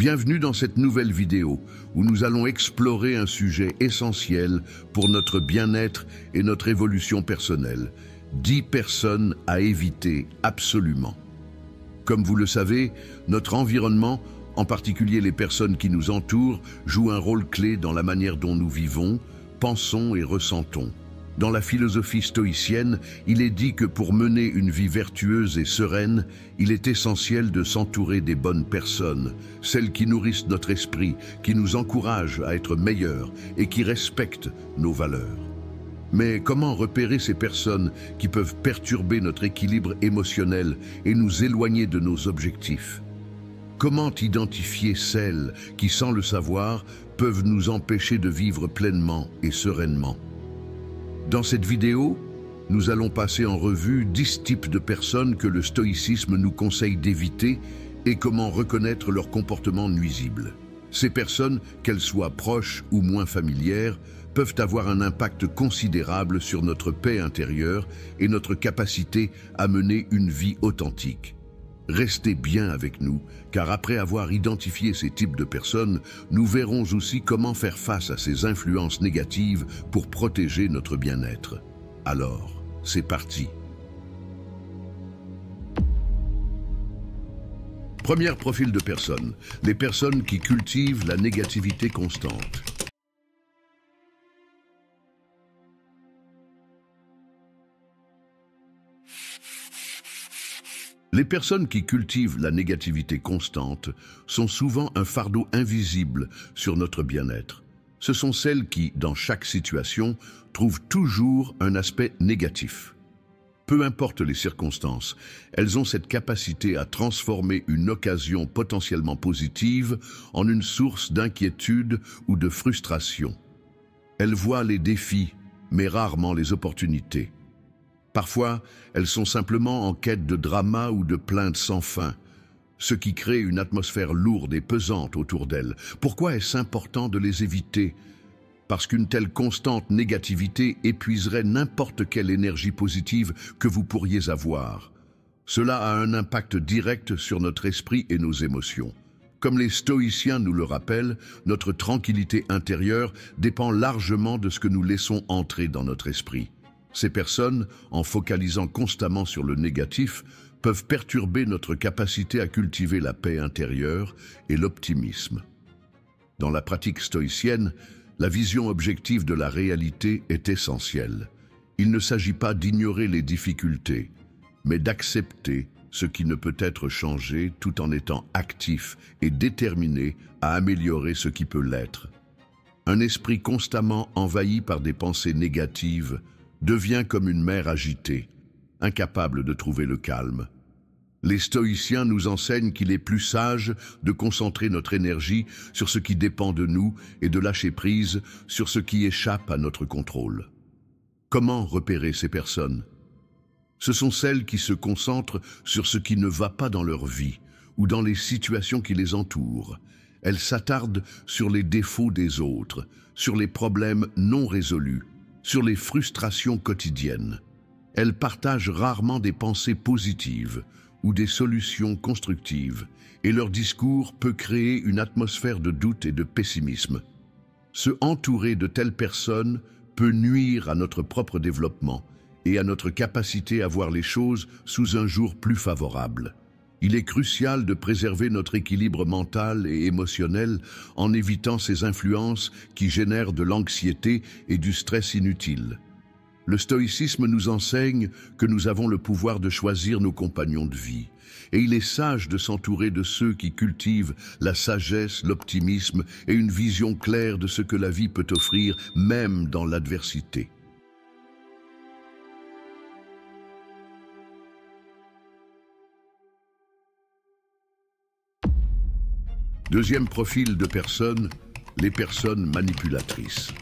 Bienvenue dans cette nouvelle vidéo où nous allons explorer un sujet essentiel pour notre bien-être et notre évolution personnelle. 10 personnes à éviter absolument. Comme vous le savez, notre environnement, en particulier les personnes qui nous entourent, joue un rôle clé dans la manière dont nous vivons, pensons et ressentons. Dans la philosophie stoïcienne, il est dit que pour mener une vie vertueuse et sereine, il est essentiel de s'entourer des bonnes personnes, celles qui nourrissent notre esprit, qui nous encouragent à être meilleurs et qui respectent nos valeurs. Mais comment repérer ces personnes qui peuvent perturber notre équilibre émotionnel et nous éloigner de nos objectifs? Comment identifier celles qui, sans le savoir, peuvent nous empêcher de vivre pleinement et sereinement? Dans cette vidéo, nous allons passer en revue 10 types de personnes que le stoïcisme nous conseille d'éviter et comment reconnaître leur comportement nuisible. Ces personnes, qu'elles soient proches ou moins familières, peuvent avoir un impact considérable sur notre paix intérieure et notre capacité à mener une vie authentique. Restez bien avec nous, car après avoir identifié ces types de personnes, nous verrons aussi comment faire face à ces influences négatives pour protéger notre bien-être. Alors, c'est parti. Premier profil de personnes, les personnes qui cultivent la négativité constante. Les personnes qui cultivent la négativité constante sont souvent un fardeau invisible sur notre bien-être. Ce sont celles qui, dans chaque situation, trouvent toujours un aspect négatif. Peu importe les circonstances, elles ont cette capacité à transformer une occasion potentiellement positive en une source d'inquiétude ou de frustration. Elles voient les défis, mais rarement les opportunités. Parfois, elles sont simplement en quête de drama ou de plaintes sans fin, ce qui crée une atmosphère lourde et pesante autour d'elles. Pourquoi est-ce important de les éviter? Parce qu'une telle constante négativité épuiserait n'importe quelle énergie positive que vous pourriez avoir. Cela a un impact direct sur notre esprit et nos émotions. Comme les stoïciens nous le rappellent, notre tranquillité intérieure dépend largement de ce que nous laissons entrer dans notre esprit. Ces personnes, en focalisant constamment sur le négatif, peuvent perturber notre capacité à cultiver la paix intérieure et l'optimisme. Dans la pratique stoïcienne, la vision objective de la réalité est essentielle. Il ne s'agit pas d'ignorer les difficultés, mais d'accepter ce qui ne peut être changé tout en étant actif et déterminé à améliorer ce qui peut l'être. Un esprit constamment envahi par des pensées négatives devient comme une mer agitée, incapable de trouver le calme. Les stoïciens nous enseignent qu'il est plus sage de concentrer notre énergie sur ce qui dépend de nous et de lâcher prise sur ce qui échappe à notre contrôle. Comment repérer ces personnes? Ce sont celles qui se concentrent sur ce qui ne va pas dans leur vie ou dans les situations qui les entourent. Elles s'attardent sur les défauts des autres, sur les problèmes non résolus, sur les frustrations quotidiennes. Elles partagent rarement des pensées positives ou des solutions constructives, et leur discours peut créer une atmosphère de doute et de pessimisme. Se entourer de telles personnes peut nuire à notre propre développement et à notre capacité à voir les choses sous un jour plus favorable. Il est crucial de préserver notre équilibre mental et émotionnel en évitant ces influences qui génèrent de l'anxiété et du stress inutile. Le stoïcisme nous enseigne que nous avons le pouvoir de choisir nos compagnons de vie, et il est sage de s'entourer de ceux qui cultivent la sagesse, l'optimisme et une vision claire de ce que la vie peut offrir, même dans l'adversité. Deuxième profil de personnes, les personnes manipulatrices.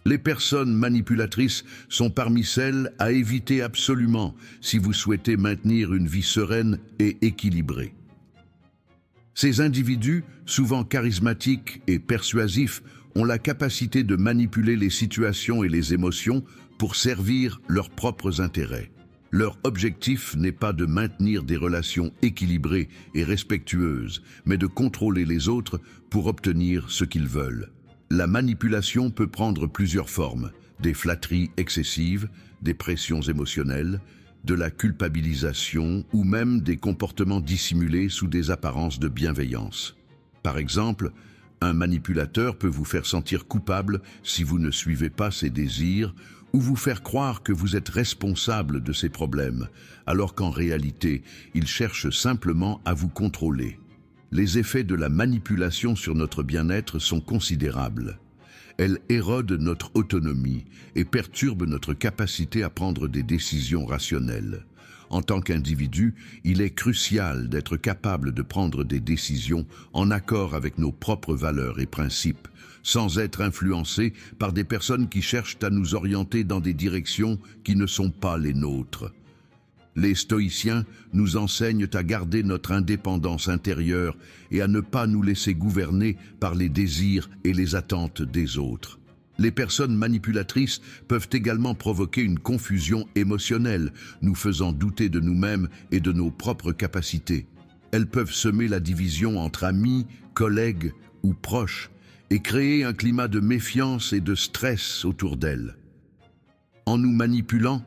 Les personnes manipulatrices sont parmi celles à éviter absolument si vous souhaitez maintenir une vie sereine et équilibrée. Ces individus, souvent charismatiques et persuasifs, ont la capacité de manipuler les situations et les émotions pour servir leurs propres intérêts. Leur objectif n'est pas de maintenir des relations équilibrées et respectueuses, mais de contrôler les autres pour obtenir ce qu'ils veulent. La manipulation peut prendre plusieurs formes: des flatteries excessives, des pressions émotionnelles, de la culpabilisation ou même des comportements dissimulés sous des apparences de bienveillance. Par exemple, un manipulateur peut vous faire sentir coupable si vous ne suivez pas ses désirs ou vous faire croire que vous êtes responsable de ses problèmes, alors qu'en réalité, il cherche simplement à vous contrôler. Les effets de la manipulation sur notre bien-être sont considérables. Elle érode notre autonomie et perturbe notre capacité à prendre des décisions rationnelles. En tant qu'individu, il est crucial d'être capable de prendre des décisions en accord avec nos propres valeurs et principes, sans être influencés par des personnes qui cherchent à nous orienter dans des directions qui ne sont pas les nôtres. Les stoïciens nous enseignent à garder notre indépendance intérieure et à ne pas nous laisser gouverner par les désirs et les attentes des autres. Les personnes manipulatrices peuvent également provoquer une confusion émotionnelle, nous faisant douter de nous-mêmes et de nos propres capacités. Elles peuvent semer la division entre amis, collègues ou proches et créer un climat de méfiance et de stress autour d'elles. En nous manipulant,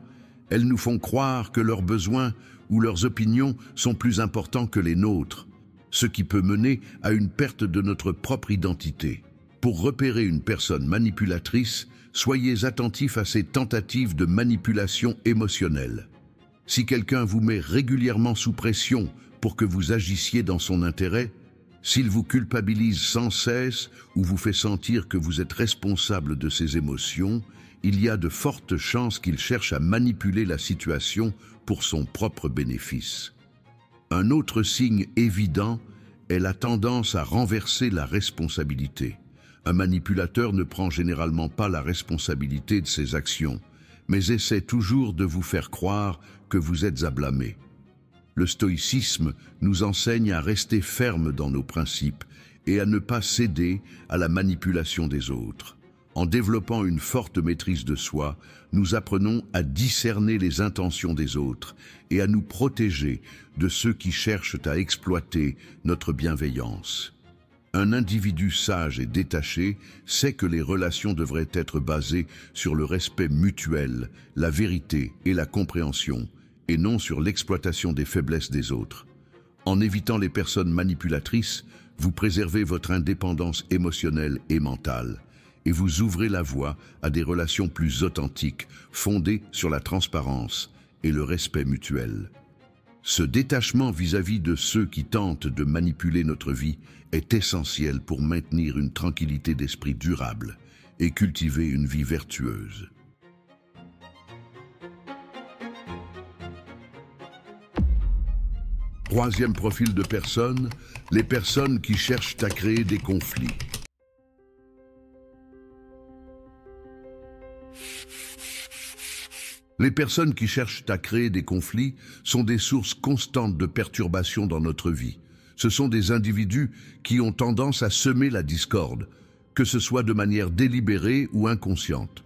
elles nous font croire que leurs besoins ou leurs opinions sont plus importants que les nôtres, ce qui peut mener à une perte de notre propre identité. Pour repérer une personne manipulatrice, soyez attentifs à ses tentatives de manipulation émotionnelle. Si quelqu'un vous met régulièrement sous pression pour que vous agissiez dans son intérêt, s'il vous culpabilise sans cesse ou vous fait sentir que vous êtes responsable de ses émotions, il y a de fortes chances qu'il cherche à manipuler la situation pour son propre bénéfice. Un autre signe évident est la tendance à renverser la responsabilité. Un manipulateur ne prend généralement pas la responsabilité de ses actions, mais essaie toujours de vous faire croire que vous êtes à blâmer. Le stoïcisme nous enseigne à rester ferme dans nos principes et à ne pas céder à la manipulation des autres. En développant une forte maîtrise de soi, nous apprenons à discerner les intentions des autres et à nous protéger de ceux qui cherchent à exploiter notre bienveillance. Un individu sage et détaché sait que les relations devraient être basées sur le respect mutuel, la vérité et la compréhension, et non sur l'exploitation des faiblesses des autres. En évitant les personnes manipulatrices, vous préservez votre indépendance émotionnelle et mentale, et vous ouvrez la voie à des relations plus authentiques, fondées sur la transparence et le respect mutuel. Ce détachement vis-à-vis de ceux qui tentent de manipuler notre vie est essentiel pour maintenir une tranquillité d'esprit durable et cultiver une vie vertueuse. Troisième profil de personnes, les personnes qui cherchent à créer des conflits. Les personnes qui cherchent à créer des conflits sont des sources constantes de perturbations dans notre vie. Ce sont des individus qui ont tendance à semer la discorde, que ce soit de manière délibérée ou inconsciente.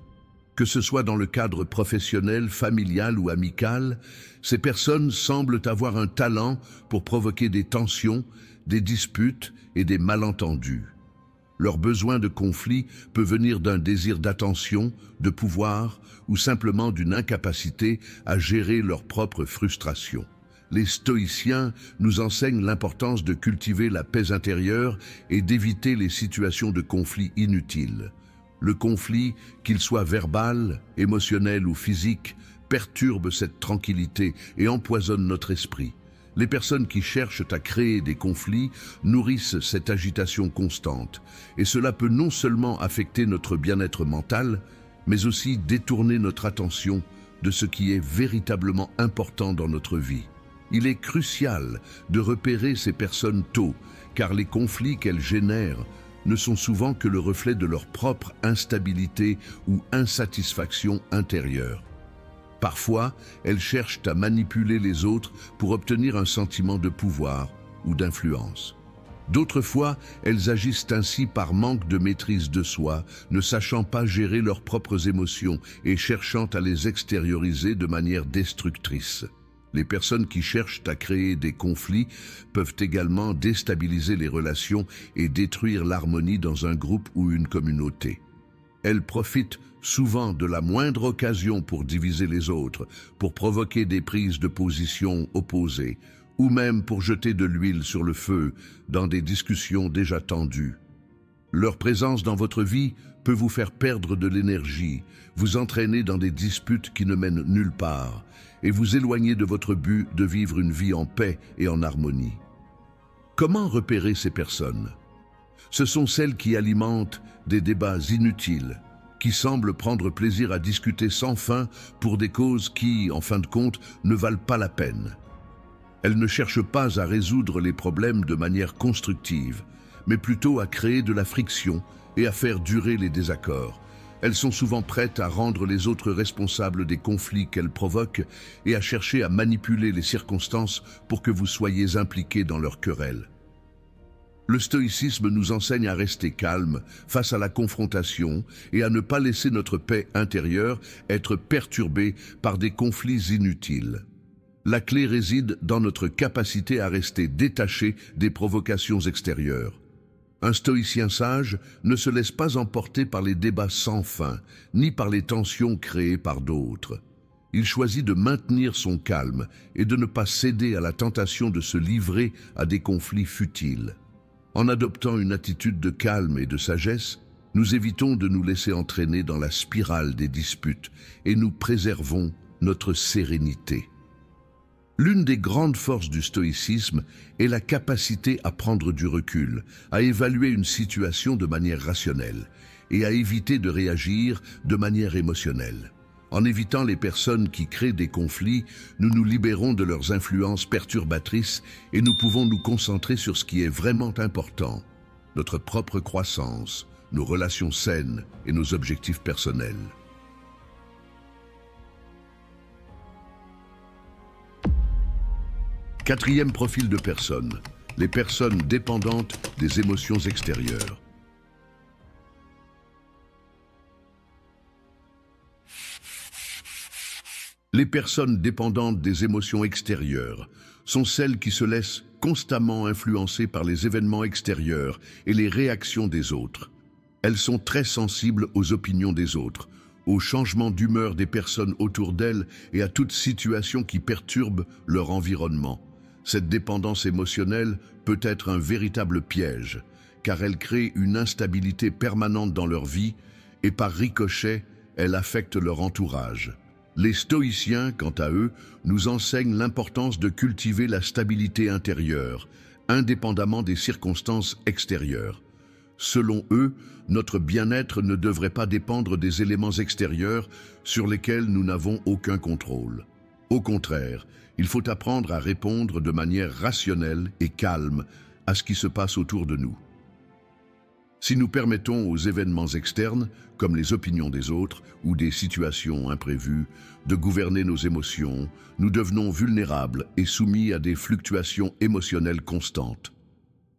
Que ce soit dans le cadre professionnel, familial ou amical, ces personnes semblent avoir un talent pour provoquer des tensions, des disputes et des malentendus. Leur besoin de conflit peut venir d'un désir d'attention, de pouvoir ou simplement d'une incapacité à gérer leurs propres frustrations. Les stoïciens nous enseignent l'importance de cultiver la paix intérieure et d'éviter les situations de conflit inutiles. Le conflit, qu'il soit verbal, émotionnel ou physique, perturbe cette tranquillité et empoisonne notre esprit. Les personnes qui cherchent à créer des conflits nourrissent cette agitation constante, et cela peut non seulement affecter notre bien-être mental, mais aussi détourner notre attention de ce qui est véritablement important dans notre vie. Il est crucial de repérer ces personnes tôt, car les conflits qu'elles génèrent ne sont souvent que le reflet de leur propre instabilité ou insatisfaction intérieure. Parfois, elles cherchent à manipuler les autres pour obtenir un sentiment de pouvoir ou d'influence. D'autres fois, elles agissent ainsi par manque de maîtrise de soi, ne sachant pas gérer leurs propres émotions et cherchant à les extérioriser de manière destructrice. Les personnes qui cherchent à créer des conflits peuvent également déstabiliser les relations et détruire l'harmonie dans un groupe ou une communauté. Elles profitent souvent de la moindre occasion pour diviser les autres, pour provoquer des prises de position opposées, ou même pour jeter de l'huile sur le feu dans des discussions déjà tendues. Leur présence dans votre vie peut vous faire perdre de l'énergie, vous entraîner dans des disputes qui ne mènent nulle part, et vous éloigner de votre but de vivre une vie en paix et en harmonie. Comment repérer ces personnes? Ce sont celles qui alimentent des débats inutiles, qui semblent prendre plaisir à discuter sans fin pour des causes qui, en fin de compte, ne valent pas la peine. Elles ne cherchent pas à résoudre les problèmes de manière constructive, mais plutôt à créer de la friction et à faire durer les désaccords. Elles sont souvent prêtes à rendre les autres responsables des conflits qu'elles provoquent et à chercher à manipuler les circonstances pour que vous soyez impliqués dans leurs querelles. Le stoïcisme nous enseigne à rester calme face à la confrontation et à ne pas laisser notre paix intérieure être perturbée par des conflits inutiles. La clé réside dans notre capacité à rester détaché des provocations extérieures. Un stoïcien sage ne se laisse pas emporter par les débats sans fin, ni par les tensions créées par d'autres. Il choisit de maintenir son calme et de ne pas céder à la tentation de se livrer à des conflits futiles. En adoptant une attitude de calme et de sagesse, nous évitons de nous laisser entraîner dans la spirale des disputes et nous préservons notre sérénité. L'une des grandes forces du stoïcisme est la capacité à prendre du recul, à évaluer une situation de manière rationnelle et à éviter de réagir de manière émotionnelle. En évitant les personnes qui créent des conflits, nous nous libérons de leurs influences perturbatrices et nous pouvons nous concentrer sur ce qui est vraiment important, notre propre croissance, nos relations saines et nos objectifs personnels. Quatrième profil de personnes, les personnes dépendantes des émotions extérieures. Les personnes dépendantes des émotions extérieures sont celles qui se laissent constamment influencer par les événements extérieurs et les réactions des autres. Elles sont très sensibles aux opinions des autres, aux changements d'humeur des personnes autour d'elles et à toute situation qui perturbe leur environnement. Cette dépendance émotionnelle peut être un véritable piège, car elle crée une instabilité permanente dans leur vie et par ricochet, elle affecte leur entourage. Les stoïciens, quant à eux, nous enseignent l'importance de cultiver la stabilité intérieure, indépendamment des circonstances extérieures. Selon eux, notre bien-être ne devrait pas dépendre des éléments extérieurs sur lesquels nous n'avons aucun contrôle. Au contraire, il faut apprendre à répondre de manière rationnelle et calme à ce qui se passe autour de nous. Si nous permettons aux événements externes, comme les opinions des autres ou des situations imprévues, de gouverner nos émotions, nous devenons vulnérables et soumis à des fluctuations émotionnelles constantes.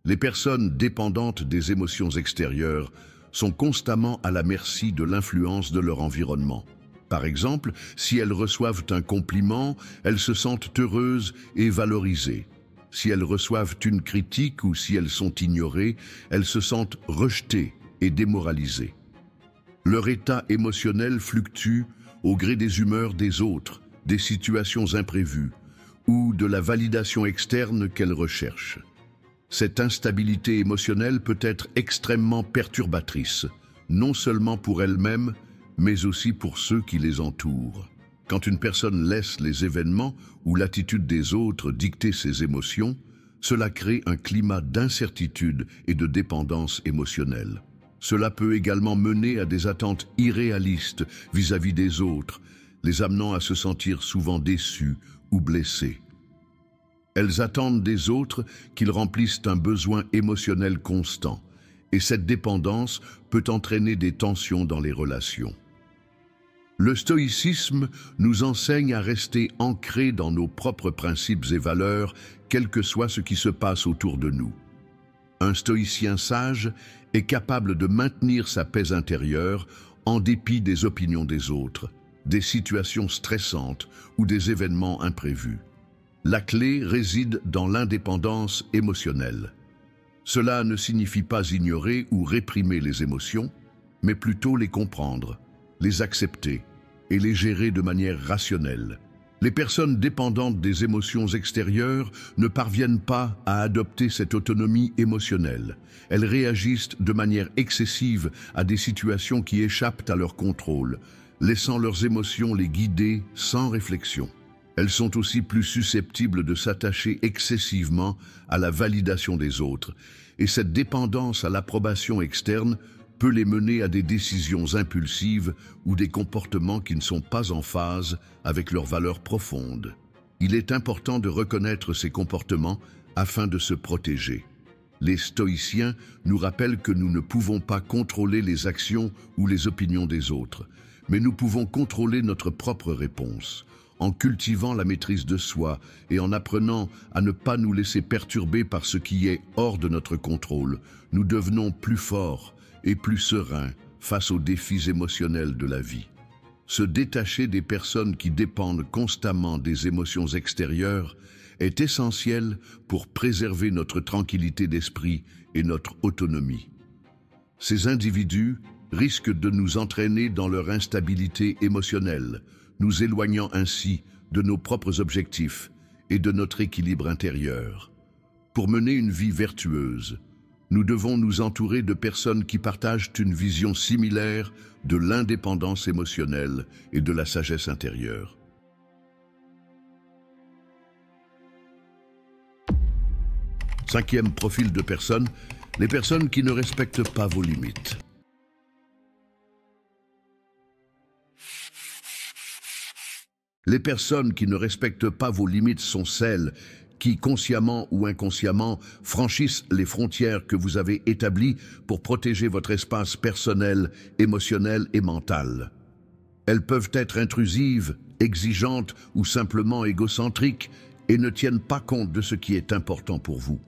Les personnes dépendantes des émotions extérieures sont constamment à la merci de l'influence de leur environnement. Par exemple, si elles reçoivent un compliment, elles se sentent heureuses et valorisées. Si elles reçoivent une critique ou si elles sont ignorées, elles se sentent rejetées et démoralisées. Leur état émotionnel fluctue au gré des humeurs des autres, des situations imprévues ou de la validation externe qu'elles recherchent. Cette instabilité émotionnelle peut être extrêmement perturbatrice, non seulement pour elles-mêmes, mais aussi pour ceux qui les entourent. Quand une personne laisse les événements ou l'attitude des autres dicter ses émotions, cela crée un climat d'incertitude et de dépendance émotionnelle. Cela peut également mener à des attentes irréalistes vis-à-vis des autres, les amenant à se sentir souvent déçus ou blessés. Elles attendent des autres qu'ils remplissent un besoin émotionnel constant, et cette dépendance peut entraîner des tensions dans les relations. Le stoïcisme nous enseigne à rester ancrés dans nos propres principes et valeurs, quel que soit ce qui se passe autour de nous. Un stoïcien sage est capable de maintenir sa paix intérieure en dépit des opinions des autres, des situations stressantes ou des événements imprévus. La clé réside dans l'indépendance émotionnelle. Cela ne signifie pas ignorer ou réprimer les émotions, mais plutôt les comprendre, les accepter et les gérer de manière rationnelle. Les personnes dépendantes des émotions extérieures ne parviennent pas à adopter cette autonomie émotionnelle. Elles réagissent de manière excessive à des situations qui échappent à leur contrôle, laissant leurs émotions les guider sans réflexion. Elles sont aussi plus susceptibles de s'attacher excessivement à la validation des autres, et cette dépendance à l'approbation externe peut les mener à des décisions impulsives ou des comportements qui ne sont pas en phase avec leurs valeurs profondes. Il est important de reconnaître ces comportements afin de se protéger. Les stoïciens nous rappellent que nous ne pouvons pas contrôler les actions ou les opinions des autres, mais nous pouvons contrôler notre propre réponse. En cultivant la maîtrise de soi et en apprenant à ne pas nous laisser perturber par ce qui est hors de notre contrôle, nous devenons plus forts et plus sereins face aux défis émotionnels de la vie. Se détacher des personnes qui dépendent constamment des émotions extérieures est essentiel pour préserver notre tranquillité d'esprit et notre autonomie. Ces individus risquent de nous entraîner dans leur instabilité émotionnelle, nous éloignant ainsi de nos propres objectifs et de notre équilibre intérieur. Pour mener une vie vertueuse, nous devons nous entourer de personnes qui partagent une vision similaire de l'indépendance émotionnelle et de la sagesse intérieure. Cinquième profil de personnes, les personnes qui ne respectent pas vos limites. Les personnes qui ne respectent pas vos limites sont celles qui, consciemment ou inconsciemment, franchissent les frontières que vous avez établies pour protéger votre espace personnel, émotionnel et mental. Elles peuvent être intrusives, exigeantes ou simplement égocentriques et ne tiennent pas compte de ce qui est important pour vous.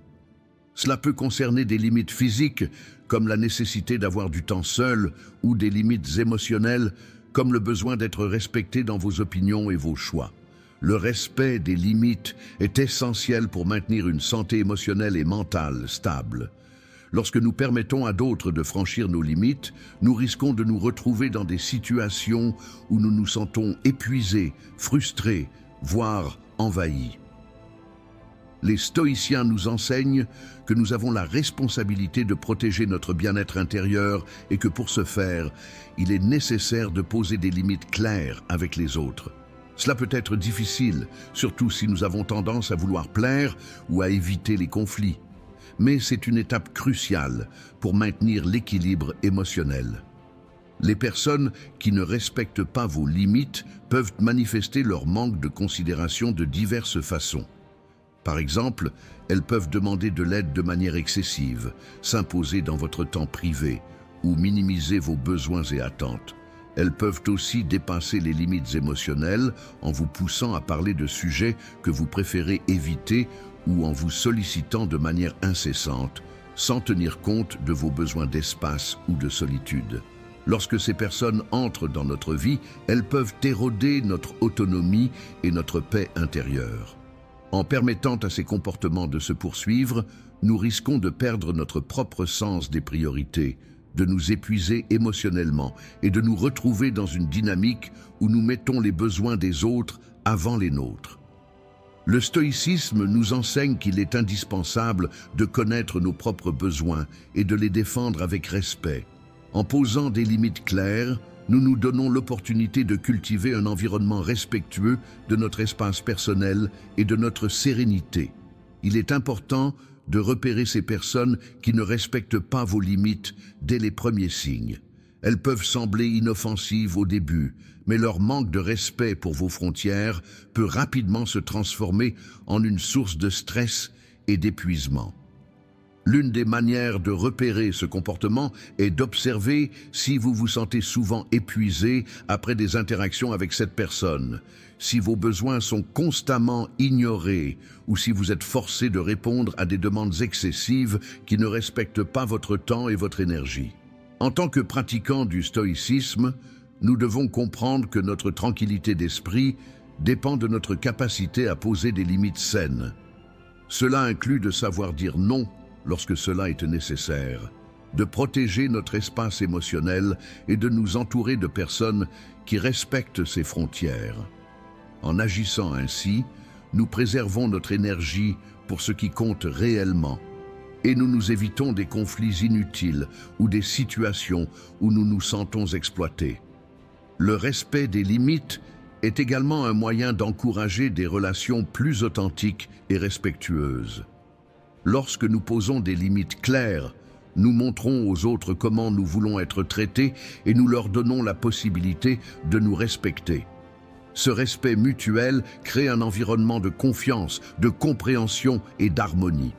Cela peut concerner des limites physiques, comme la nécessité d'avoir du temps seul, ou des limites émotionnelles, comme le besoin d'être respecté dans vos opinions et vos choix. Le respect des limites est essentiel pour maintenir une santé émotionnelle et mentale stable. Lorsque nous permettons à d'autres de franchir nos limites, nous risquons de nous retrouver dans des situations où nous nous sentons épuisés, frustrés, voire envahis. Les stoïciens nous enseignent que nous avons la responsabilité de protéger notre bien-être intérieur et que pour ce faire, il est nécessaire de poser des limites claires avec les autres. Cela peut être difficile, surtout si nous avons tendance à vouloir plaire ou à éviter les conflits. Mais c'est une étape cruciale pour maintenir l'équilibre émotionnel. Les personnes qui ne respectent pas vos limites peuvent manifester leur manque de considération de diverses façons. Par exemple, elles peuvent demander de l'aide de manière excessive, s'imposer dans votre temps privé ou minimiser vos besoins et attentes. Elles peuvent aussi dépasser les limites émotionnelles en vous poussant à parler de sujets que vous préférez éviter ou en vous sollicitant de manière incessante, sans tenir compte de vos besoins d'espace ou de solitude. Lorsque ces personnes entrent dans notre vie, elles peuvent éroder notre autonomie et notre paix intérieure. En permettant à ces comportements de se poursuivre, nous risquons de perdre notre propre sens des priorités, de nous épuiser émotionnellement et de nous retrouver dans une dynamique où nous mettons les besoins des autres avant les nôtres. Le stoïcisme nous enseigne qu'il est indispensable de connaître nos propres besoins et de les défendre avec respect. En posant des limites claires, nous nous donnons l'opportunité de cultiver un environnement respectueux de notre espace personnel et de notre sérénité. Il est important de repérer ces personnes qui ne respectent pas vos limites dès les premiers signes. Elles peuvent sembler inoffensives au début, mais leur manque de respect pour vos frontières peut rapidement se transformer en une source de stress et d'épuisement. L'une des manières de repérer ce comportement est d'observer si vous vous sentez souvent épuisé après des interactions avec cette personne, si vos besoins sont constamment ignorés ou si vous êtes forcé de répondre à des demandes excessives qui ne respectent pas votre temps et votre énergie. En tant que pratiquants du stoïcisme, nous devons comprendre que notre tranquillité d'esprit dépend de notre capacité à poser des limites saines. Cela inclut de savoir dire non lorsque cela est nécessaire, de protéger notre espace émotionnel et de nous entourer de personnes qui respectent ces frontières. En agissant ainsi, nous préservons notre énergie pour ce qui compte réellement et nous nous évitons des conflits inutiles ou des situations où nous nous sentons exploités. Le respect des limites est également un moyen d'encourager des relations plus authentiques et respectueuses. Lorsque nous posons des limites claires, nous montrons aux autres comment nous voulons être traités et nous leur donnons la possibilité de nous respecter. Ce respect mutuel crée un environnement de confiance, de compréhension et d'harmonie.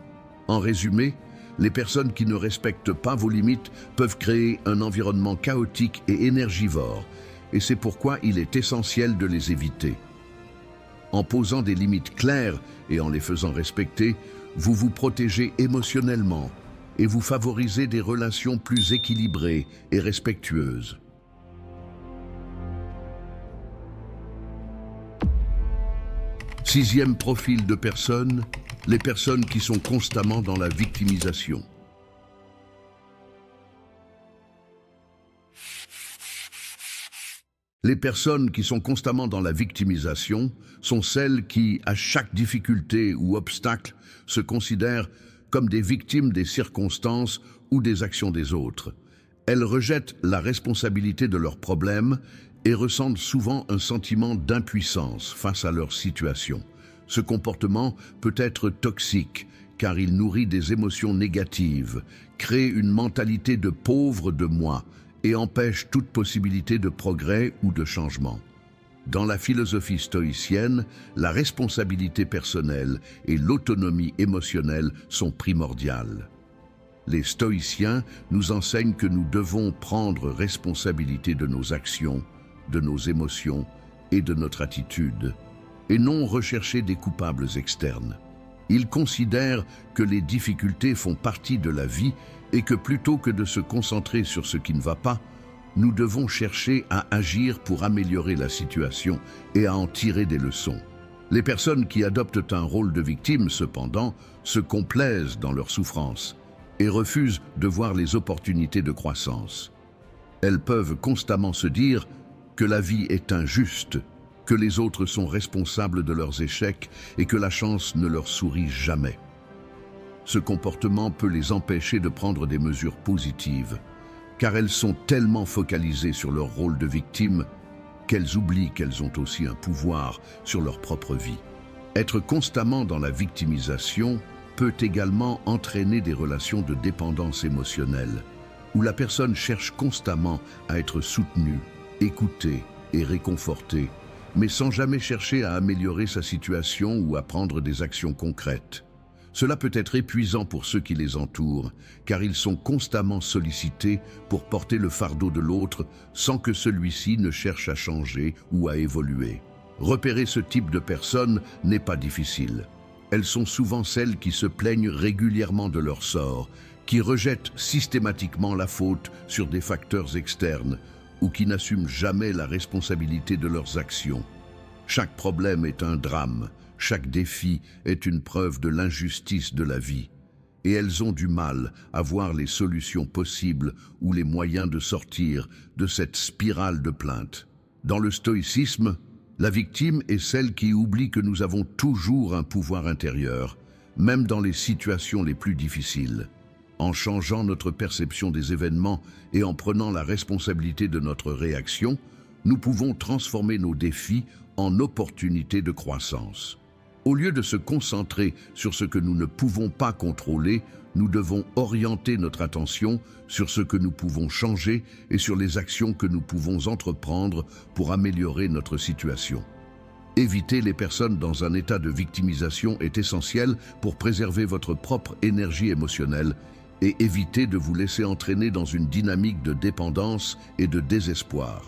En résumé, les personnes qui ne respectent pas vos limites peuvent créer un environnement chaotique et énergivore, et c'est pourquoi il est essentiel de les éviter. En posant des limites claires et en les faisant respecter, vous vous protégez émotionnellement et vous favorisez des relations plus équilibrées et respectueuses. Sixième profil de personnes, les personnes qui sont constamment dans la victimisation. Les personnes qui sont constamment dans la victimisation sont celles qui, à chaque difficulté ou obstacle, se considèrent comme des victimes des circonstances ou des actions des autres. Elles rejettent la responsabilité de leurs problèmes et ressentent souvent un sentiment d'impuissance face à leur situation. Ce comportement peut être toxique car il nourrit des émotions négatives, crée une mentalité de pauvre de moi et empêche toute possibilité de progrès ou de changement. Dans la philosophie stoïcienne, la responsabilité personnelle et l'autonomie émotionnelle sont primordiales. Les stoïciens nous enseignent que nous devons prendre responsabilité de nos actions, de nos émotions et de notre attitude, et non rechercher des coupables externes. Ils considèrent que les difficultés font partie de la vie et que plutôt que de se concentrer sur ce qui ne va pas, nous devons chercher à agir pour améliorer la situation et à en tirer des leçons. Les personnes qui adoptent un rôle de victime, cependant, se complaisent dans leur souffrance et refusent de voir les opportunités de croissance. Elles peuvent constamment se dire que la vie est injuste, que les autres sont responsables de leurs échecs et que la chance ne leur sourit jamais. Ce comportement peut les empêcher de prendre des mesures positives, car elles sont tellement focalisées sur leur rôle de victime qu'elles oublient qu'elles ont aussi un pouvoir sur leur propre vie. Être constamment dans la victimisation peut également entraîner des relations de dépendance émotionnelle, où la personne cherche constamment à être soutenue, écoutée et réconfortée, mais sans jamais chercher à améliorer sa situation ou à prendre des actions concrètes. Cela peut être épuisant pour ceux qui les entourent, car ils sont constamment sollicités pour porter le fardeau de l'autre sans que celui-ci ne cherche à changer ou à évoluer. Repérer ce type de personnes n'est pas difficile. Elles sont souvent celles qui se plaignent régulièrement de leur sort, qui rejettent systématiquement la faute sur des facteurs externes ou qui n'assument jamais la responsabilité de leurs actions. Chaque problème est un drame. Chaque défi est une preuve de l'injustice de la vie, et elles ont du mal à voir les solutions possibles ou les moyens de sortir de cette spirale de plaintes. Dans le stoïcisme, la victime est celle qui oublie que nous avons toujours un pouvoir intérieur, même dans les situations les plus difficiles. En changeant notre perception des événements et en prenant la responsabilité de notre réaction, nous pouvons transformer nos défis en opportunités de croissance. Au lieu de se concentrer sur ce que nous ne pouvons pas contrôler, nous devons orienter notre attention sur ce que nous pouvons changer et sur les actions que nous pouvons entreprendre pour améliorer notre situation. Éviter les personnes dans un état de victimisation est essentiel pour préserver votre propre énergie émotionnelle et éviter de vous laisser entraîner dans une dynamique de dépendance et de désespoir.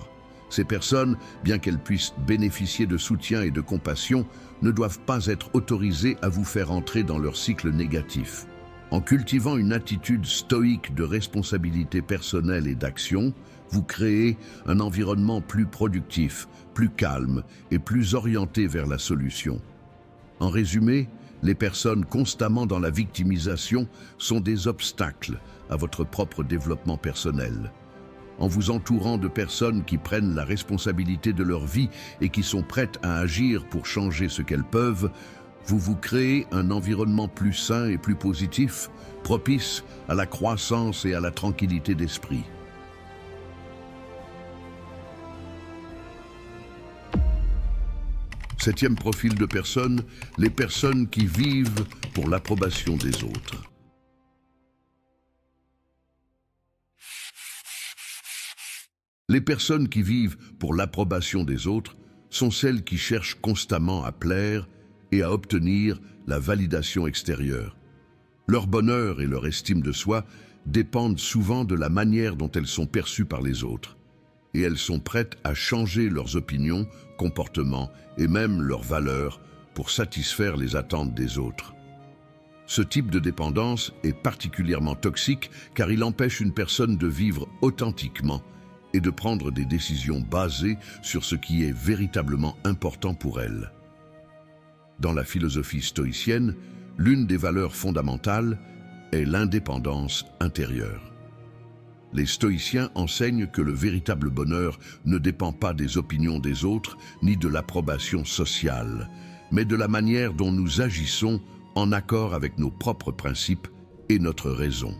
Ces personnes, bien qu'elles puissent bénéficier de soutien et de compassion, ne doivent pas être autorisées à vous faire entrer dans leur cycle négatif. En cultivant une attitude stoïque de responsabilité personnelle et d'action, vous créez un environnement plus productif, plus calme et plus orienté vers la solution. En résumé, les personnes constamment dans la victimisation sont des obstacles à votre propre développement personnel. En vous entourant de personnes qui prennent la responsabilité de leur vie et qui sont prêtes à agir pour changer ce qu'elles peuvent, vous créez un environnement plus sain et plus positif, propice à la croissance et à la tranquillité d'esprit. Septième profil de personnes, les personnes qui vivent pour l'approbation des autres. Les personnes qui vivent pour l'approbation des autres sont celles qui cherchent constamment à plaire et à obtenir la validation extérieure. Leur bonheur et leur estime de soi dépendent souvent de la manière dont elles sont perçues par les autres. Et elles sont prêtes à changer leurs opinions, comportements et même leurs valeurs pour satisfaire les attentes des autres. Ce type de dépendance est particulièrement toxique car il empêche une personne de vivre authentiquement et de prendre des décisions basées sur ce qui est véritablement important pour elle. Dans la philosophie stoïcienne, l'une des valeurs fondamentales est l'indépendance intérieure. Les stoïciens enseignent que le véritable bonheur ne dépend pas des opinions des autres ni de l'approbation sociale, mais de la manière dont nous agissons en accord avec nos propres principes et notre raison.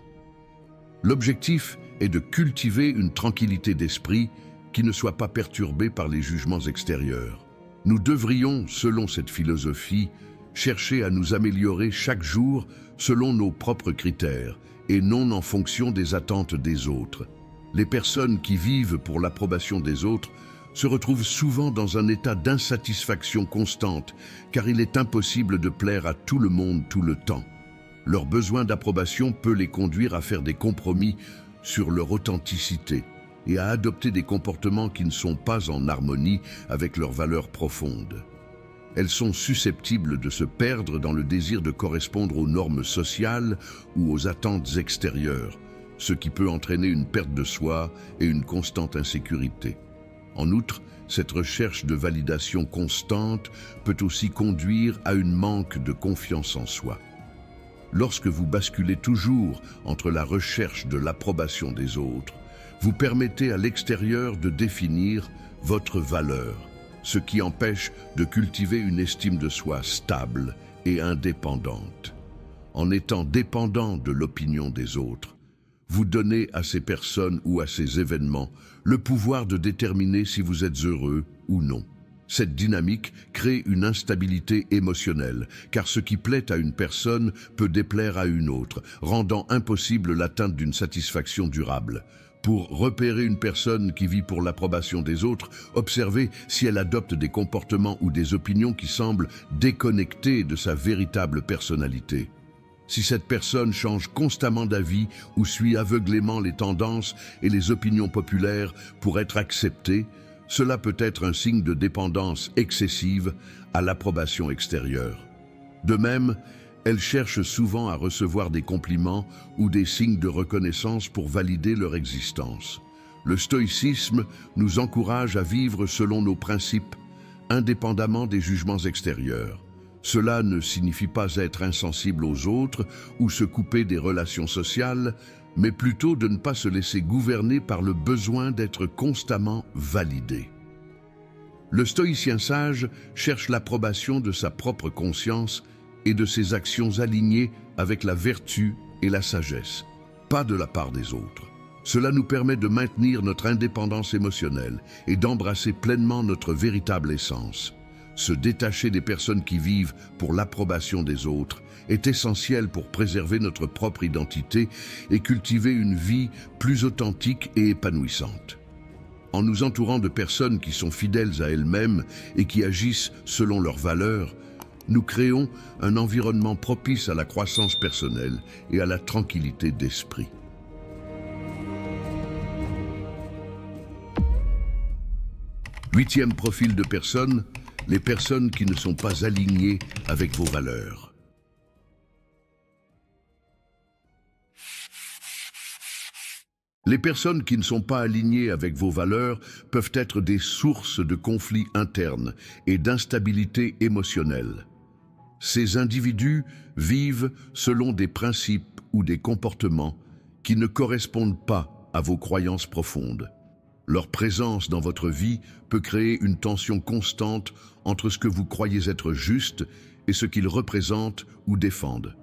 L'objectif est de cultiver une tranquillité d'esprit qui ne soit pas perturbée par les jugements extérieurs. Nous devrions, selon cette philosophie, chercher à nous améliorer chaque jour selon nos propres critères et non en fonction des attentes des autres. Les personnes qui vivent pour l'approbation des autres se retrouvent souvent dans un état d'insatisfaction constante, car il est impossible de plaire à tout le monde tout le temps. Leur besoin d'approbation peut les conduire à faire des compromis sur leur authenticité et à adopter des comportements qui ne sont pas en harmonie avec leurs valeurs profondes. Elles sont susceptibles de se perdre dans le désir de correspondre aux normes sociales ou aux attentes extérieures, ce qui peut entraîner une perte de soi et une constante insécurité. En outre, cette recherche de validation constante peut aussi conduire à une manque de confiance en soi. Lorsque vous basculez toujours entre la recherche de l'approbation des autres, vous permettez à l'extérieur de définir votre valeur, ce qui empêche de cultiver une estime de soi stable et indépendante. En étant dépendant de l'opinion des autres, vous donnez à ces personnes ou à ces événements le pouvoir de déterminer si vous êtes heureux ou non. Cette dynamique crée une instabilité émotionnelle, car ce qui plaît à une personne peut déplaire à une autre, rendant impossible l'atteinte d'une satisfaction durable. Pour repérer une personne qui vit pour l'approbation des autres, observez si elle adopte des comportements ou des opinions qui semblent déconnectés de sa véritable personnalité. Si cette personne change constamment d'avis ou suit aveuglément les tendances et les opinions populaires pour être acceptée, cela peut être un signe de dépendance excessive à l'approbation extérieure. De même, elles cherchent souvent à recevoir des compliments ou des signes de reconnaissance pour valider leur existence. Le stoïcisme nous encourage à vivre selon nos principes, indépendamment des jugements extérieurs. Cela ne signifie pas être insensible aux autres ou se couper des relations sociales, mais plutôt de ne pas se laisser gouverner par le besoin d'être constamment validé. Le stoïcien sage cherche l'approbation de sa propre conscience et de ses actions alignées avec la vertu et la sagesse, pas de la part des autres. Cela nous permet de maintenir notre indépendance émotionnelle et d'embrasser pleinement notre véritable essence. Se détacher des personnes qui vivent pour l'approbation des autres est essentiel pour préserver notre propre identité et cultiver une vie plus authentique et épanouissante. En nous entourant de personnes qui sont fidèles à elles-mêmes et qui agissent selon leurs valeurs, nous créons un environnement propice à la croissance personnelle et à la tranquillité d'esprit. Huitième profil de personnes, les personnes qui ne sont pas alignées avec vos valeurs. Les personnes qui ne sont pas alignées avec vos valeurs peuvent être des sources de conflits internes et d'instabilité émotionnelle. Ces individus vivent selon des principes ou des comportements qui ne correspondent pas à vos croyances profondes. Leur présence dans votre vie peut créer une tension constante entre ce que vous croyez être juste et ce qu'ils représentent ou défendent.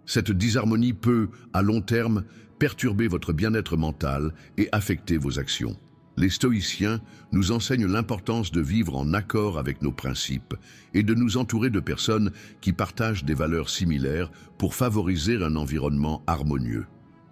Cette disharmonie peut, à long terme, perturber votre bien-être mental et affecter vos actions. Les stoïciens nous enseignent l'importance de vivre en accord avec nos principes et de nous entourer de personnes qui partagent des valeurs similaires pour favoriser un environnement harmonieux.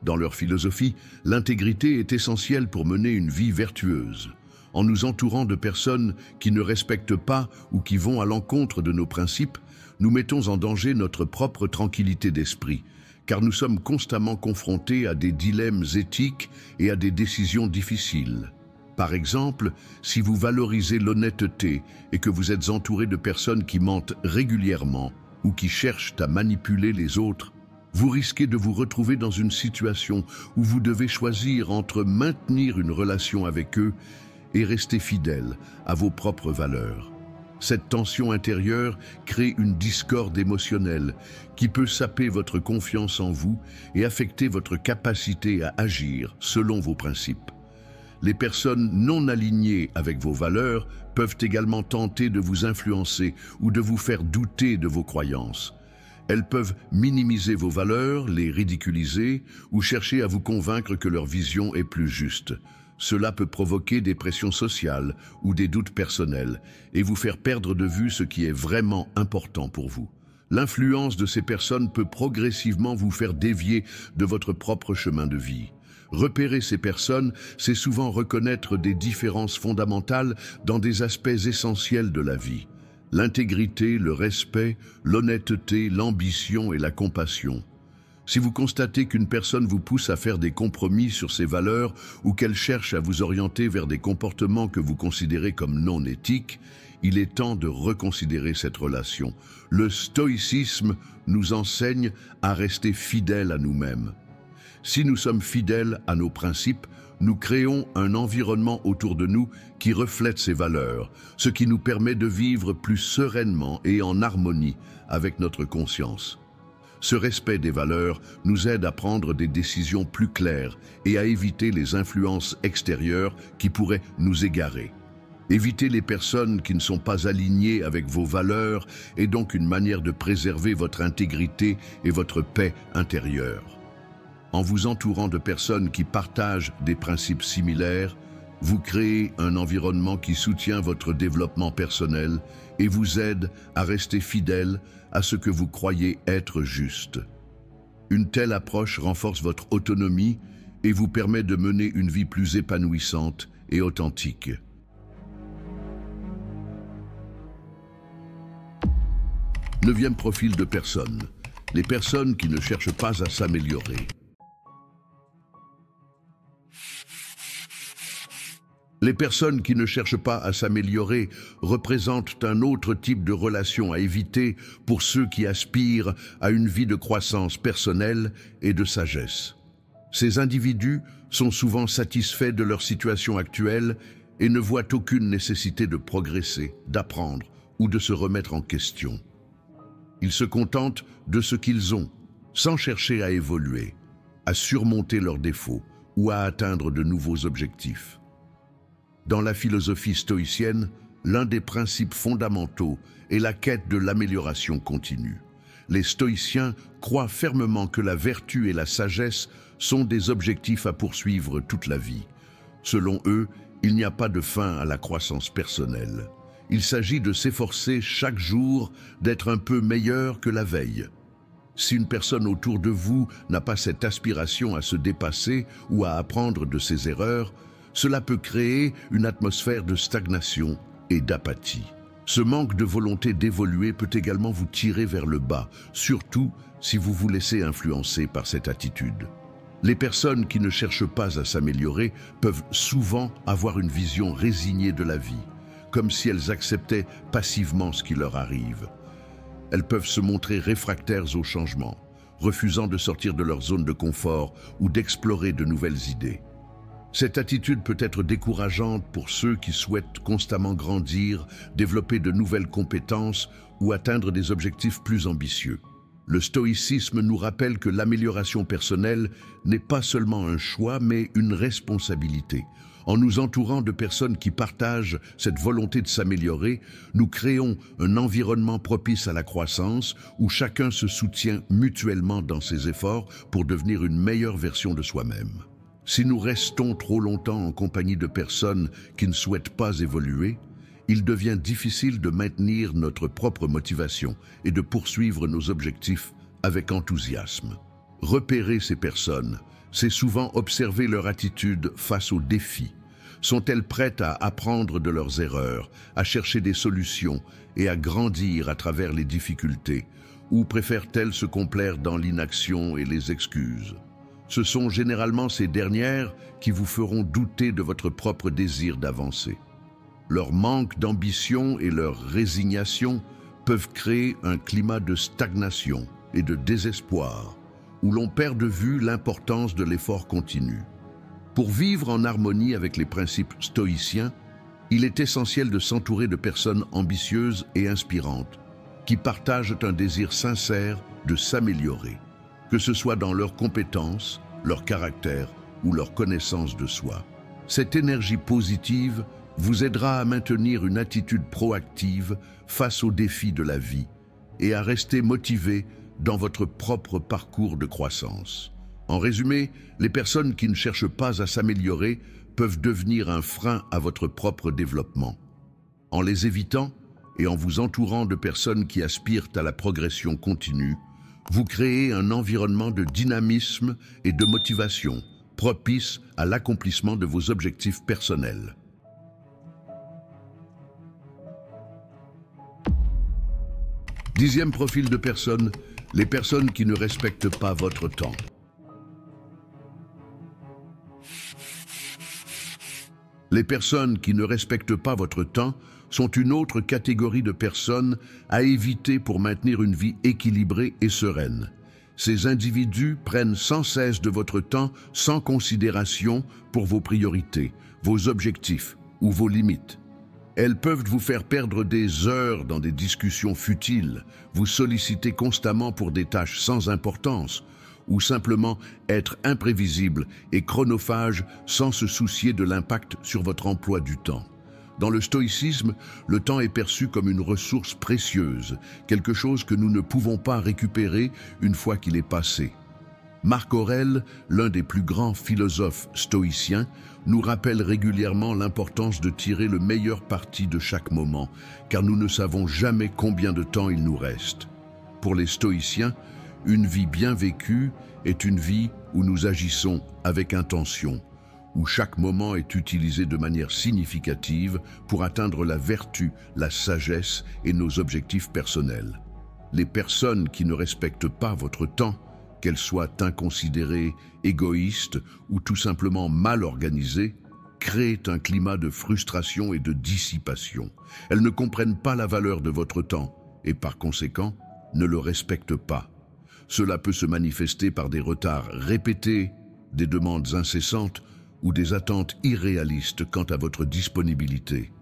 Dans leur philosophie, l'intégrité est essentielle pour mener une vie vertueuse. En nous entourant de personnes qui ne respectent pas ou qui vont à l'encontre de nos principes, nous mettons en danger notre propre tranquillité d'esprit, car nous sommes constamment confrontés à des dilemmes éthiques et à des décisions difficiles. Par exemple, si vous valorisez l'honnêteté et que vous êtes entouré de personnes qui mentent régulièrement ou qui cherchent à manipuler les autres, vous risquez de vous retrouver dans une situation où vous devez choisir entre maintenir une relation avec eux et rester fidèle à vos propres valeurs. Cette tension intérieure crée une discorde émotionnelle qui peut saper votre confiance en vous et affecter votre capacité à agir selon vos principes. Les personnes non alignées avec vos valeurs peuvent également tenter de vous influencer ou de vous faire douter de vos croyances. Elles peuvent minimiser vos valeurs, les ridiculiser ou chercher à vous convaincre que leur vision est plus juste. Cela peut provoquer des pressions sociales ou des doutes personnels et vous faire perdre de vue ce qui est vraiment important pour vous. L'influence de ces personnes peut progressivement vous faire dévier de votre propre chemin de vie. Repérer ces personnes, c'est souvent reconnaître des différences fondamentales dans des aspects essentiels de la vie. L'intégrité, le respect, l'honnêteté, l'ambition et la compassion. Si vous constatez qu'une personne vous pousse à faire des compromis sur ses valeurs ou qu'elle cherche à vous orienter vers des comportements que vous considérez comme non éthiques, il est temps de reconsidérer cette relation. Le stoïcisme nous enseigne à rester fidèles à nous-mêmes. Si nous sommes fidèles à nos principes, nous créons un environnement autour de nous qui reflète ces valeurs, ce qui nous permet de vivre plus sereinement et en harmonie avec notre conscience. Ce respect des valeurs nous aide à prendre des décisions plus claires et à éviter les influences extérieures qui pourraient nous égarer. Éviter les personnes qui ne sont pas alignées avec vos valeurs est donc une manière de préserver votre intégrité et votre paix intérieure. En vous entourant de personnes qui partagent des principes similaires, vous créez un environnement qui soutient votre développement personnel et vous aide à rester fidèle à ce que vous croyez être juste. Une telle approche renforce votre autonomie et vous permet de mener une vie plus épanouissante et authentique. Neuvième profil de personnes, les personnes qui ne cherchent pas à s'améliorer. Les personnes qui ne cherchent pas à s'améliorer représentent un autre type de relation à éviter pour ceux qui aspirent à une vie de croissance personnelle et de sagesse. Ces individus sont souvent satisfaits de leur situation actuelle et ne voient aucune nécessité de progresser, d'apprendre ou de se remettre en question. Ils se contentent de ce qu'ils ont, sans chercher à évoluer, à surmonter leurs défauts ou à atteindre de nouveaux objectifs. Dans la philosophie stoïcienne, l'un des principes fondamentaux est la quête de l'amélioration continue. Les stoïciens croient fermement que la vertu et la sagesse sont des objectifs à poursuivre toute la vie. Selon eux, il n'y a pas de fin à la croissance personnelle. Il s'agit de s'efforcer chaque jour d'être un peu meilleur que la veille. Si une personne autour de vous n'a pas cette aspiration à se dépasser ou à apprendre de ses erreurs, Cela peut créer une atmosphère de stagnation et d'apathie. Ce manque de volonté d'évoluer peut également vous tirer vers le bas, surtout si vous vous laissez influencer par cette attitude. Les personnes qui ne cherchent pas à s'améliorer peuvent souvent avoir une vision résignée de la vie, comme si elles acceptaient passivement ce qui leur arrive. Elles peuvent se montrer réfractaires au changement, refusant de sortir de leur zone de confort ou d'explorer de nouvelles idées. Cette attitude peut être décourageante pour ceux qui souhaitent constamment grandir, développer de nouvelles compétences ou atteindre des objectifs plus ambitieux. Le stoïcisme nous rappelle que l'amélioration personnelle n'est pas seulement un choix, mais une responsabilité. En nous entourant de personnes qui partagent cette volonté de s'améliorer, nous créons un environnement propice à la croissance où chacun se soutient mutuellement dans ses efforts pour devenir une meilleure version de soi-même. Si nous restons trop longtemps en compagnie de personnes qui ne souhaitent pas évoluer, il devient difficile de maintenir notre propre motivation et de poursuivre nos objectifs avec enthousiasme. Repérer ces personnes, c'est souvent observer leur attitude face aux défis. Sont-elles prêtes à apprendre de leurs erreurs, à chercher des solutions et à grandir à travers les difficultés, ou préfèrent-elles se complaire dans l'inaction et les excuses? Ce sont généralement ces dernières qui vous feront douter de votre propre désir d'avancer. Leur manque d'ambition et leur résignation peuvent créer un climat de stagnation et de désespoir, où l'on perd de vue l'importance de l'effort continu. Pour vivre en harmonie avec les principes stoïciens, il est essentiel de s'entourer de personnes ambitieuses et inspirantes, qui partagent un désir sincère de s'améliorer, que ce soit dans leurs compétences, leur caractère ou leur connaissance de soi. Cette énergie positive vous aidera à maintenir une attitude proactive face aux défis de la vie et à rester motivé dans votre propre parcours de croissance. En résumé, les personnes qui ne cherchent pas à s'améliorer peuvent devenir un frein à votre propre développement. En les évitant et en vous entourant de personnes qui aspirent à la progression continue, vous créez un environnement de dynamisme et de motivation propice à l'accomplissement de vos objectifs personnels. Dixième profil de personnes, les personnes qui ne respectent pas votre temps. Les personnes qui ne respectent pas votre temps sont une autre catégorie de personnes à éviter pour maintenir une vie équilibrée et sereine. Ces individus prennent sans cesse de votre temps sans considération pour vos priorités, vos objectifs ou vos limites. Elles peuvent vous faire perdre des heures dans des discussions futiles, vous solliciter constamment pour des tâches sans importance, ou simplement être imprévisibles et chronophages sans se soucier de l'impact sur votre emploi du temps. Dans le stoïcisme, le temps est perçu comme une ressource précieuse, quelque chose que nous ne pouvons pas récupérer une fois qu'il est passé. Marc Aurèle, l'un des plus grands philosophes stoïciens, nous rappelle régulièrement l'importance de tirer le meilleur parti de chaque moment, car nous ne savons jamais combien de temps il nous reste. Pour les stoïciens, une vie bien vécue est une vie où nous agissons avec intention, où chaque moment est utilisé de manière significative pour atteindre la vertu, la sagesse et nos objectifs personnels. Les personnes qui ne respectent pas votre temps, qu'elles soient inconsidérées, égoïstes ou tout simplement mal organisées, créent un climat de frustration et de dissipation. Elles ne comprennent pas la valeur de votre temps et par conséquent ne le respectent pas. Cela peut se manifester par des retards répétés, des demandes incessantes ou des attentes irréalistes quant à votre disponibilité.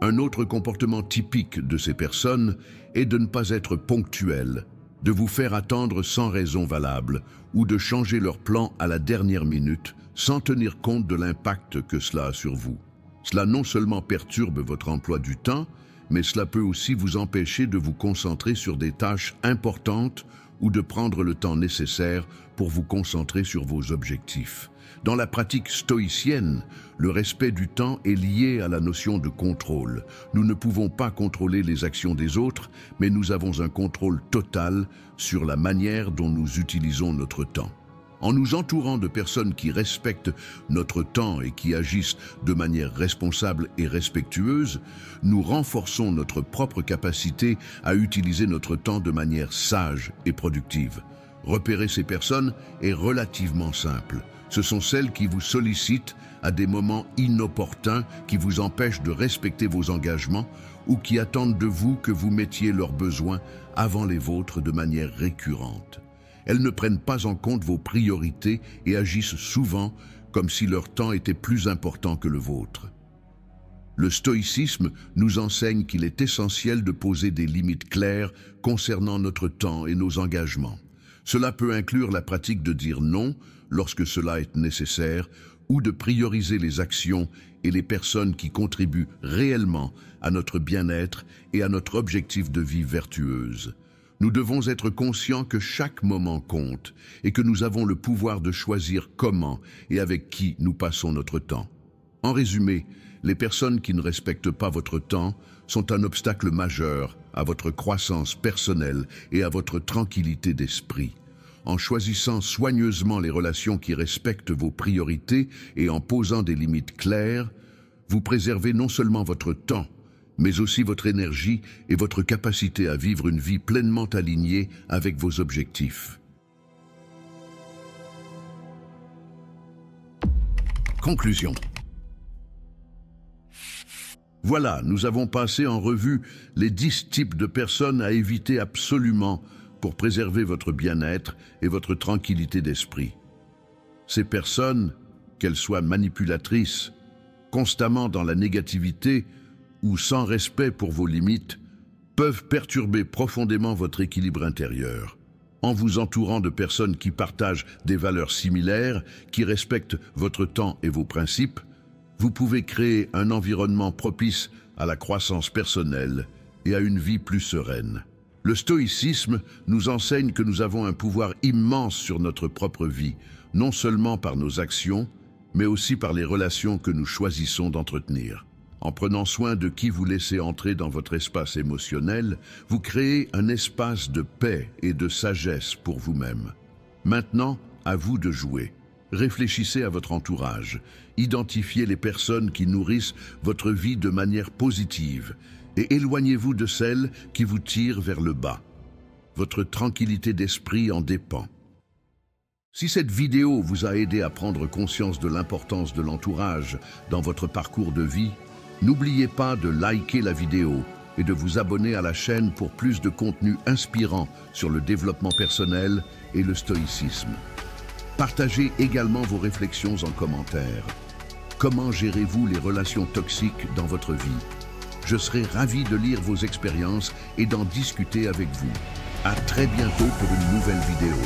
Un autre comportement typique de ces personnes est de ne pas être ponctuel, de vous faire attendre sans raison valable ou de changer leur plan à la dernière minute sans tenir compte de l'impact que cela a sur vous. Cela non seulement perturbe votre emploi du temps, mais cela peut aussi vous empêcher de vous concentrer sur des tâches importantes ou de prendre le temps nécessaire pour vous concentrer sur vos objectifs. Dans la pratique stoïcienne, le respect du temps est lié à la notion de contrôle. Nous ne pouvons pas contrôler les actions des autres, mais nous avons un contrôle total sur la manière dont nous utilisons notre temps. En nous entourant de personnes qui respectent notre temps et qui agissent de manière responsable et respectueuse, nous renforçons notre propre capacité à utiliser notre temps de manière sage et productive. Repérer ces personnes est relativement simple. Ce sont celles qui vous sollicitent à des moments inopportuns, qui vous empêchent de respecter vos engagements ou qui attendent de vous que vous mettiez leurs besoins avant les vôtres de manière récurrente. Elles ne prennent pas en compte vos priorités et agissent souvent comme si leur temps était plus important que le vôtre. Le stoïcisme nous enseigne qu'il est essentiel de poser des limites claires concernant notre temps et nos engagements. Cela peut inclure la pratique de dire non lorsque cela est nécessaire ou de prioriser les actions et les personnes qui contribuent réellement à notre bien-être et à notre objectif de vie vertueuse. Nous devons être conscients que chaque moment compte et que nous avons le pouvoir de choisir comment et avec qui nous passons notre temps. En résumé, les personnes qui ne respectent pas votre temps sont un obstacle majeur à votre croissance personnelle et à votre tranquillité d'esprit. En choisissant soigneusement les relations qui respectent vos priorités et en posant des limites claires, vous préservez non seulement votre temps, mais aussi votre énergie et votre capacité à vivre une vie pleinement alignée avec vos objectifs. Conclusion. Voilà, nous avons passé en revue les 10 types de personnes à éviter absolument pour préserver votre bien-être et votre tranquillité d'esprit. Ces personnes, qu'elles soient manipulatrices, constamment dans la négativité ou sans respect pour vos limites, peuvent perturber profondément votre équilibre intérieur. En vous entourant de personnes qui partagent des valeurs similaires, qui respectent votre temps et vos principes, vous pouvez créer un environnement propice à la croissance personnelle et à une vie plus sereine. Le stoïcisme nous enseigne que nous avons un pouvoir immense sur notre propre vie, non seulement par nos actions, mais aussi par les relations que nous choisissons d'entretenir. En prenant soin de qui vous laissez entrer dans votre espace émotionnel, vous créez un espace de paix et de sagesse pour vous-même. Maintenant, à vous de jouer. Réfléchissez à votre entourage, identifiez les personnes qui nourrissent votre vie de manière positive et éloignez-vous de celles qui vous tirent vers le bas. Votre tranquillité d'esprit en dépend. Si cette vidéo vous a aidé à prendre conscience de l'importance de l'entourage dans votre parcours de vie, n'oubliez pas de liker la vidéo et de vous abonner à la chaîne pour plus de contenu inspirant sur le développement personnel et le stoïcisme. Partagez également vos réflexions en commentaire. Comment gérez-vous les relations toxiques dans votre vie? Je serai ravi de lire vos expériences et d'en discuter avec vous. À très bientôt pour une nouvelle vidéo.